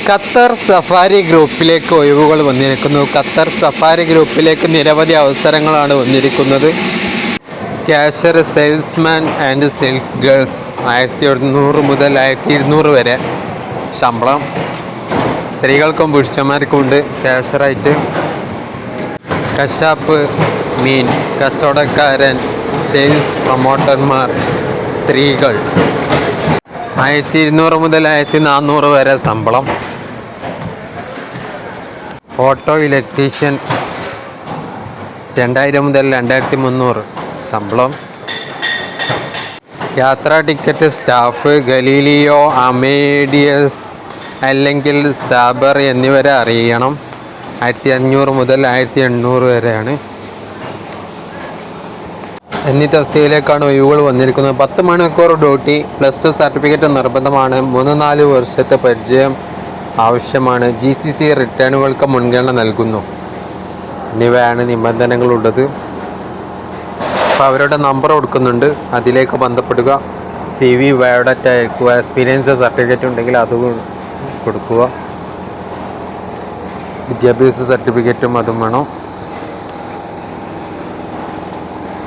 Qatar safari ഗ്രൂപ്പിലേക്ക് ഒഴിവുകൾ വന്നിരിക്കുന്നു. ഖത്തർ സഫാരി ഗ്രൂപ്പിലേക്ക് നിരവധി അവസരങ്ങളാണ് വന്നിരിക്കുന്നത്. Cashier, salesman and sales girls 1100 മുതൽ 1200 വരെ ശമ്പളം. സ്ത്രീകൾക്കും പുരുഷന്മാർക്കും ഉണ്ട് ക്യാഷ്യറായിട്ട്. കശാപ്പ്, മീൻ കച്ചവടക്കാരൻ, സെയിൽസ് പ്രൊമോട്ടർമാർ, സ്ത്രീകൾ 1200 മുതൽ 1400 വരെ ശമ്പളം. ഓട്ടോ ഇലക്ട്രീഷ്യൻ 2000 മുതൽ 2300 ശമ്പളം. യാത്രാ ടിക്കറ്റ് സ്റ്റാഫ്, ഗലീലിയോ, അമേഡിയസ് അല്ലെങ്കിൽ സാബർ എന്നിവരെ അറിയണം. 1500 മുതൽ 1800 വരെയാണ്. എന്നീ തസ്തികയിലേക്കാണ് ഒഴിവുകൾ വന്നിരിക്കുന്നത്. 10 മണിക്കൂർ ഡ്യൂട്ടി, +2 സർട്ടിഫിക്കറ്റ് നിർബന്ധമാണ്. 3-4 വർഷത്തെ പരിചയം ആവശ്യമാണ്. GCC റിട്ടേണുകൾക്ക് മുൻഗണന നൽകുന്നു. എന്നിവയാണ് നിബന്ധനകളുള്ളത്. അപ്പോൾ അവരുടെ നമ്പർ കൊടുക്കുന്നുണ്ട്, അതിലേക്ക് ബന്ധപ്പെടുക. CV, ബയോഡാറ്റ അയക്കുക. എക്സ്പീരിയൻസ് സർട്ടിഫിക്കറ്റ് ഉണ്ടെങ്കിൽ അത് കൊടുക്കുക. വിദ്യാഭ്യാസ സർട്ടിഫിക്കറ്റും അതും വേണം.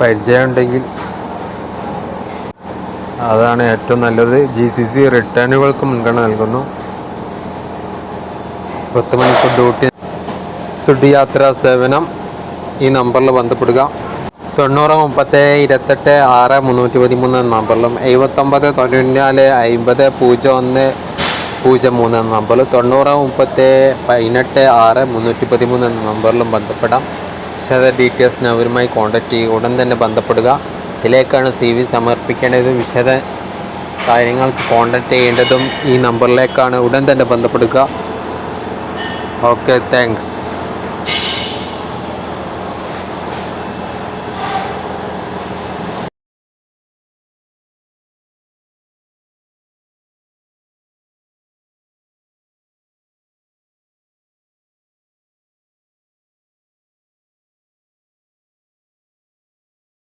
പരിചയം ഉണ്ടെങ്കിൽ അതാണ് ഏറ്റവും നല്ലത്. GCC റിട്ടേണുകൾക്ക് മുൻഗണന നൽകുന്നു. 10 മണിക്കൂർ ഡ്യൂട്ടി. സുഡ് യാത്രാ സേവനം. ഈ നമ്പറിൽ ബന്ധപ്പെടുക. 9037286313 എന്ന നമ്പറിലും 7994500103 എന്ന നമ്പറിൽ 9037186313 എന്ന നമ്പറിലും ബന്ധപ്പെടാം. വിശദ ഡീറ്റെയിൽസിന് അവരുമായി കോൺടാക്റ്റ് ചെയ്യുക. ഉടൻ തന്നെ ബന്ധപ്പെടുക. ഇതിലേക്കാണ് CV സമർപ്പിക്കേണ്ടത്. വിശദ കാര്യങ്ങൾക്ക് കോൺടാക്റ്റ് ചെയ്യേണ്ടതും ഈ നമ്പറിലേക്കാണ്. ഉടൻ തന്നെ ബന്ധപ്പെടുക. Okay, thanks.